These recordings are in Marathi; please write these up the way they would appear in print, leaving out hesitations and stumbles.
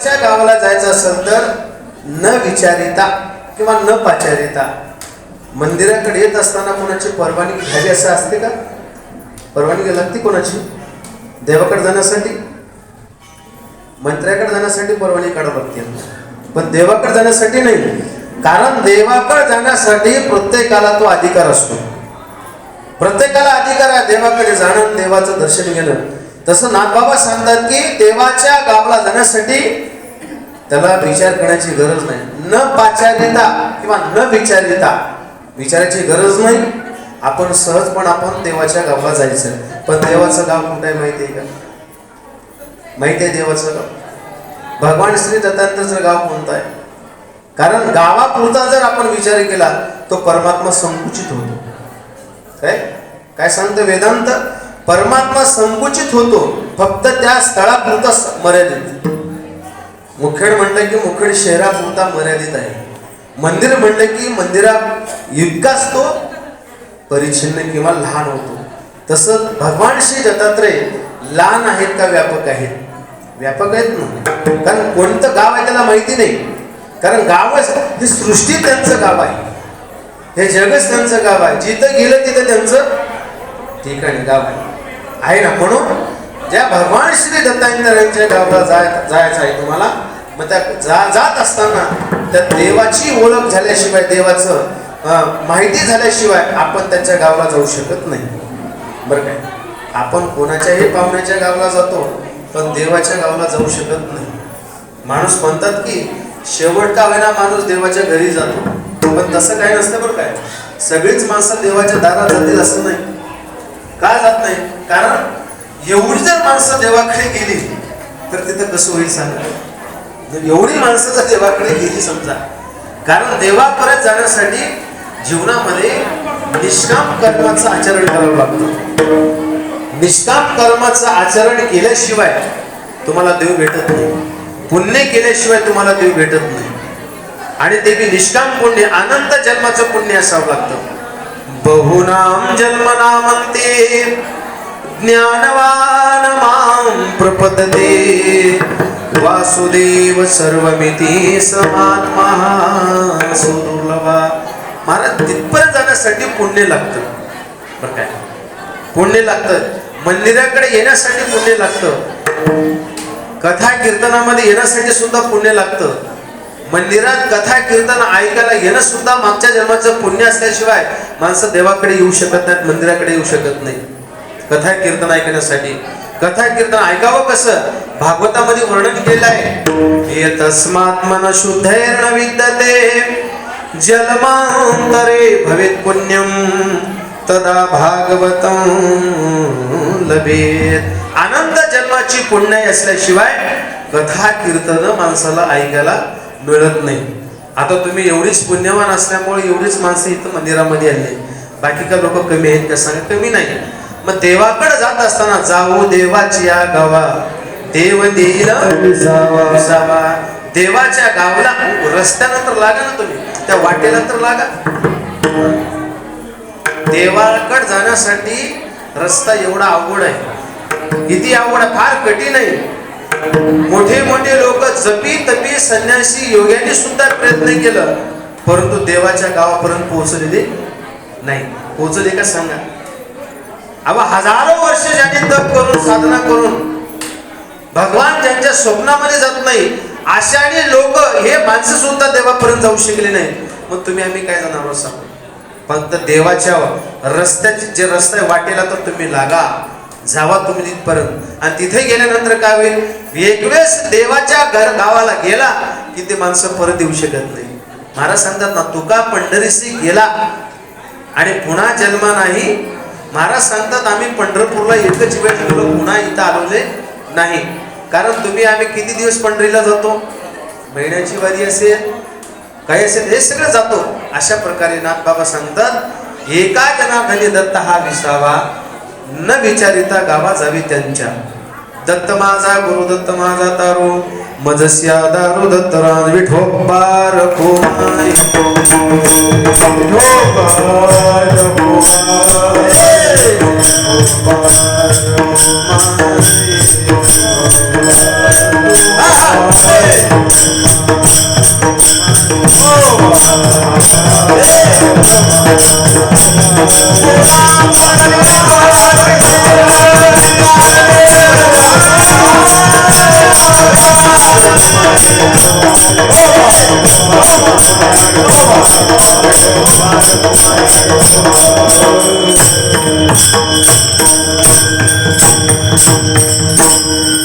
त्या गावाला जायचं असेल तर न विचारिता किंवा न पाचारिता मंदिराकडे येत असताना कोणाची परवानगी घ्यावी असं असते का? परवानगी लागते कोणाची? देवाकडे जाण्यासाठी, मंत्र्याकडे जाण्यासाठी परवानगी काढावी लागते, पण देवाकडे जाण्यासाठी नाही. कारण देवाकडे जाण्यासाठी प्रत्येकाला तो अधिकार असतो. प्रत्येकाला अधिकार आहे देवाकडे जाणं, देवाचं दर्शन घेणं. तसं नाथबाबा सांगतात की देवाच्या गावाला जाण्यासाठी त्याला विचार करण्याची गरज नाही. न पाचारिता किंवा न विचारिता, विचारायची गरज नाही. आपण सहजपण आपण देवाच्या गावाला जायचं. पण देवाचं गाव कुठं आहे माहिती आहे का? माहिती आहे देवाचं गाव? भगवान श्री दत्तात्रयाचं गाव कोणतं आहे? कारण गावापुरता जर आपण विचार केला तो परमात्मा संकुचित होतो. काय काय सांगतं वेदांत? परमात्मा संकुचित होतो फक्त त्या स्थळापुरता मर्यादित. मुखेड म्हटलं की मुखेड शहरापुरता मर्यादित आहे. मंदिर म्हटलं की मंदिरात इतकाच तो परिच्छिन्न किंवा लहान होतो. तसं भगवान श्री दत्तात्रय लहान आहेत का व्यापक आहेत? व्यापक आहेत ना. कारण कोणतं गाव आहे त्याला माहिती नाही. कारण गावच ही सृष्टी त्यांचं गाव आहे, हे जगच त्यांचं गाव आहे. जिथं गेलं तिथं त्यांचं ठिकाणी गाव आहे ना. म्हणून ज्या भगवान श्री दत्तात्रयांच्या गावाला जायचं आहे तुम्हाला, मग त्या जात असताना त्या देवाची ओळख झाल्याशिवाय, देवाचं माहिती झाल्याशिवाय आपण त्याच्या गावाला जाऊ शकत नाही. बरं काय? आपण कोणाच्याही पाहुण्याच्या गावाला जातो पण देवाच्या गावाला जाऊ शकत नाही. माणूस म्हणतात की शेवट का होईना माणूस देवाच्या घरी जातो, पण तसं काही नसतं. बरं काय? सगळीच माणसं देवाच्या दारात जातील असं नाही. का जात नाही? कारण एवढी जर माणसं देवाकडे गेली तर तिथं कसं होईल सांगा? एवढी माणसं जर देवाकडे गेली समजा, कारण देवापर्यंत जाण्यासाठी जीवनामध्ये निष्काम कर्माचं आचरण करावं लागतं. निष्काम कर्माचं आचरण केल्याशिवाय तुम्हाला देव भेटत नाही. पुण्य केल्याशिवाय तुम्हाला देव भेटत नाही. आणि ते बी निष्काम पुण्य, अनंत जन्माचं पुण्य असावं लागतं. बहुनाम जन्मनामंते ज्ञानवान मां प्रपद्यते वासुदेव सर्वमिति समात्मा सुदुर्लभा. महाराज तिथपर्यंत जाण्यासाठी पुण्य लागतं. बरं काय? पुण्य लागतं. मंदिराकडे येण्यासाठी पुण्य लागतं. कथा कीर्तनामध्ये येण्यासाठी सुद्धा पुण्य लागतं. मंदिरात कथा कीर्तन ऐकायला येणं सुद्धा मागच्या जन्माचं पुण्य असल्याशिवाय माणसं देवाकडे येऊ शकत नाहीत, मंदिराकडे येऊ शकत नाही. कथा कीर्तन ऐकण्यासाठी, कथा कीर्तन ऐकावं कसं? भागवतामध्ये वर्णन केलं आहे. तस्मात् मन शुद्धैर्न विद्यते जन्मांतरे भवेत् पुण्यम तदा भागवतं लभेत. अनंत जन्माची पुण्य असल्याशिवाय कथा कीर्तन माणसाला ऐकायला मिळत नाही. आता तुम्ही एवढीच पुण्यवान असल्यामुळे एवढीच माणसं इथं मंदिरामध्ये आली. बाकी का लोक कमी आहेत का सांगा? कमी नाही. मग देवाकडे जात असताना जाऊ देवाची या गावा देव देईल जावा. देवाच्या गावाला रस्त्यानंतर लागा ना, तुम्ही त्या वाटेला तर लागा. देवाकडे जाण्यासाठी रस्ता एवढा अवघड आहे. किती अवघड आहे? फार कठीण आहे. मोठे मोठे लोक जपी तपी संन्यासी योग्यांनी सुद्धा प्रयत्न केलं, परंतु देवाच्या गावापर्यंत पोहोचलेले नाही. पोहोचले का सांगा? अबा हजारो वर्ष ज्यांनी तप करून साधना करून भगवान ज्यांच्या स्वप्नामध्ये जात नाही, अशाने लोक हे माणसं सुद्धा देवापर्यंत जाऊ शकले नाही. मग तुम्ही आम्ही काय जाणार आहोत सांगा? फक्त देवाच्या रस्त्याचे जे रस्ता आहे वाटेला तर तुम्ही लागा, जावा तुम्ही तिथपर्यंत. आणि तिथे गेल्यानंतर काय होईल? एक वेळेस देवाच्या गावाला गेला की ते माणसं परत येऊ शकत नाही. महाराज सांगतात ना, तुका पंढरीसी गेला आणि पुन्हा जन्म नाही. महाराज सांगतात आम्ही पंढरपूरला एकच वेळ गेलो, पुन्हा इथं आलोले नाही. कारण तुम्ही आम्ही किती दिवस पंढरीला जातो? महिन्याची वारी असेल, काही असेल, हे सगळं जातो. अशा प्रकारे नाथबाबा सांगतात एका जनार्दनी दत्त हा विसावा, न विचारिता गावा जावी त्यांच्या. दत्त माझा गुरु दत्त माझा तारो, मजस्या दारू दत्तरा विठोबार कोमाई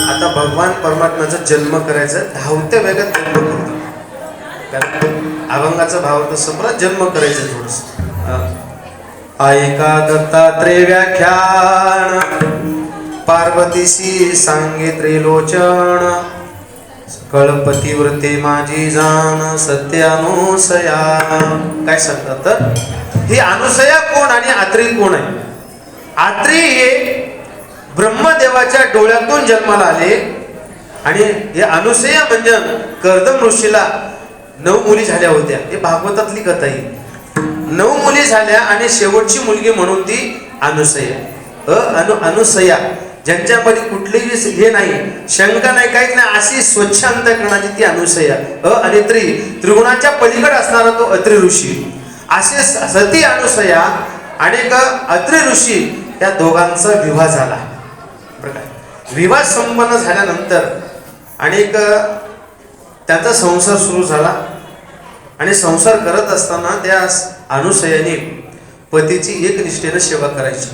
आता भगवान परमात्म्याचा जन्म करायचा धावत्या वेगात जन्म करतो. कारण अभंगाचा भाव तसं मला जन्म करायचं थोडस. ऐका दत्तात्रय व्याख्यान पार्वतीशी सांगे त्रिलोचन कळपतिव्रते माझी जाण सत्य अनुसया. काय सांगतात तर ही अनुसया कोण आणि आत्री कोण आहे? आत्री हे ब्रह्मदेवाच्या डोळ्यातून जन्माला आले आणि हे अनुसया म्हणजे कर्दम ऋषीला 9 मुली झाल्या होत्या. हे भागवतातली कथा आहे. 9 मुली झाल्या आणि शेवटची मुलगी म्हणून ती अनुसया. अनुसया ज्यांच्यामध्ये कुठलीही हे नाही, शंका नाही, काहीच नाही, अशी स्वच्छ अंतःकरणाची ती अनुसया. आणि त्रिगुणाच्या पलीकडे असणारा तो अत्री ऋषी. असे सती अनुसया आणि अत्री ऋषी या दोघांचा विवाह झाला. विवाह संपन्न झाल्यानंतर अनेक त्याचा संसार सुरू झाला आणि संसार करत असताना त्या अनुसयाने पतीची एकनिष्ठेने सेवा करायची.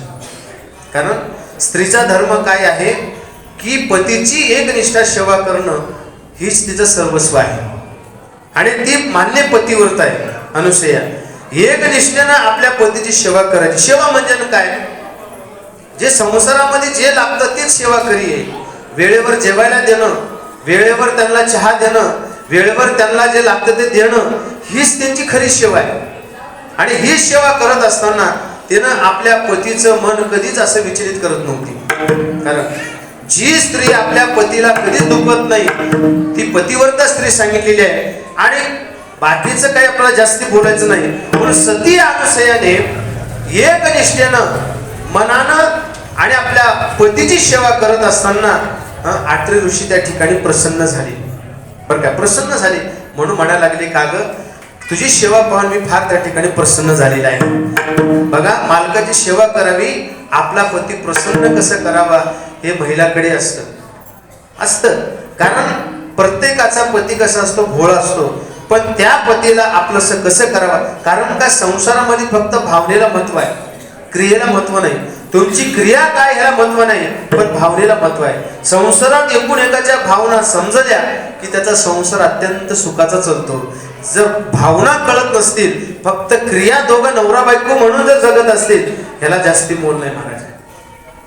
कारण स्त्रीचा धर्म काय आहे की पतीची एकनिष्ठा सेवा करणं हीच तिचं सर्वस्व आहे आणि ती मान्य पतिव्रत आहे. अनुसया एकनिष्ठेनं आपल्या पतीची सेवा करायची. सेवा म्हणजे काय? जे संसारामध्ये जे लागतं तीच सेवा करी. वेळेवर जेवायला देणं, वेळेवर त्यांना चहा देणं, वेळेवर त्यांना जे लागतं ते देणं, हीच त्यांची खरी सेवा आहे. आणि ही सेवा करत असताना तिनं आपल्या पतीचं मन कधीच असं विचलित करत नव्हती. कारण जी स्त्री आपल्या पतीला कधीच दुखत नाही ती पतिव्रता स्त्री सांगितलेली आहे. आणि बाकीचं काही आपल्याला जास्ती बोलायचं नाही. म्हणून सती अनुसयाने एकनिष्ठेनं मनानं आणि आपल्या पतीची सेवा करत असताना आत्री ऋषी त्या ठिकाणी प्रसन्न झाले. बरं का, प्रसन्न झाले म्हणून म्हणायला लागले, का ग तुझी सेवा पाहून मी फार त्या ठिकाणी प्रसन्न झालेला आहे. बघा, मालकाची सेवा करावी, आपला पती प्रसन्न कसं करावा हे महिलाकडे असतं. कारण प्रत्येकाचा पती कसा असतो, भोळा असतो, पण त्या पतीला आपलंसं कसं करावं. कारण का संसारामध्ये फक्त भावनेला महत्व आहे, क्रियेला महत्व नाही. तुमची क्रिया काय ह्याला महत्व नाही, पण भावनेला महत्व आहे. संसारात एकूण एकाच्या भावना समजल्या की त्याचा संसार अत्यंत सुखाचा चालतो. जर भावना कळत नसतील, फक्त क्रिया दोघं नवरा बायको म्हणून जर जगत असतील, ह्याला जास्ती मोल नाही महाराज.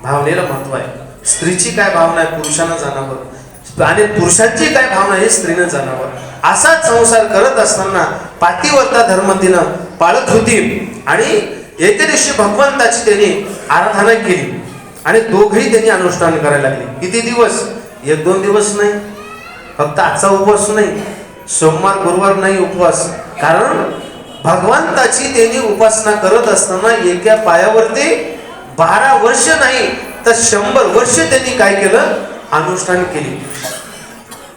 भावनेला महत्व आहे. स्त्रीची काय भावना आहे पुरुषांना जाणावं आणि पुरुषांची काय भावना आहे स्त्रीनं जाणावं. असाच संसार करत असताना पातिव्रता धर्म तिनं पाळत होती आणि एके दिवशी भगवंताची त्यांनी आराधना केली आणि दोघेही त्यांनी अनुष्ठान करायला लागले. किती दिवस? 1-2 दिवस नाही, फक्त आजचा उपवास नाही, सोमवार गुरुवार नाही उपवास. कारण भगवंताची त्यांनी उपासना करत असताना एका पायावरती 12 वर्ष नाही तर 100 वर्ष त्यांनी काय केलं? अनुष्ठान केली.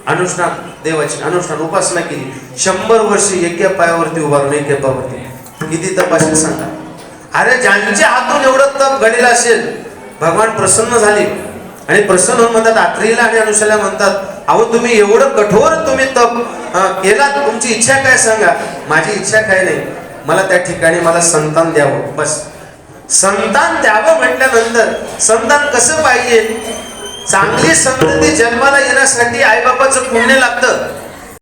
अनुष्ठान, देवाची अनुष्ठान उपासना केली. 100 वर्ष एका पायावरती उभारून एका पायावरती. किती तप असेल सांगा. अरे ज्यांच्या हातून एवढं तप घडलेलं असेल, भगवान प्रसन्न झाले आणि प्रसन्न होऊन म्हणतात, आत्रीला आणि अनुषाला म्हणतात, अहो तुम्ही एवढं कठोर तुम्ही तप केला, तुमची इच्छा काय सांगा. माझी इच्छा काय नाही, मला त्या ठिकाणी मला संतान द्यावं, बस. संतान द्यावं म्हटल्यानंतर संतान कसं पाहिजे? चांगली संतती जन्माला येण्यासाठी आईबापाचं पुण्य लागतं.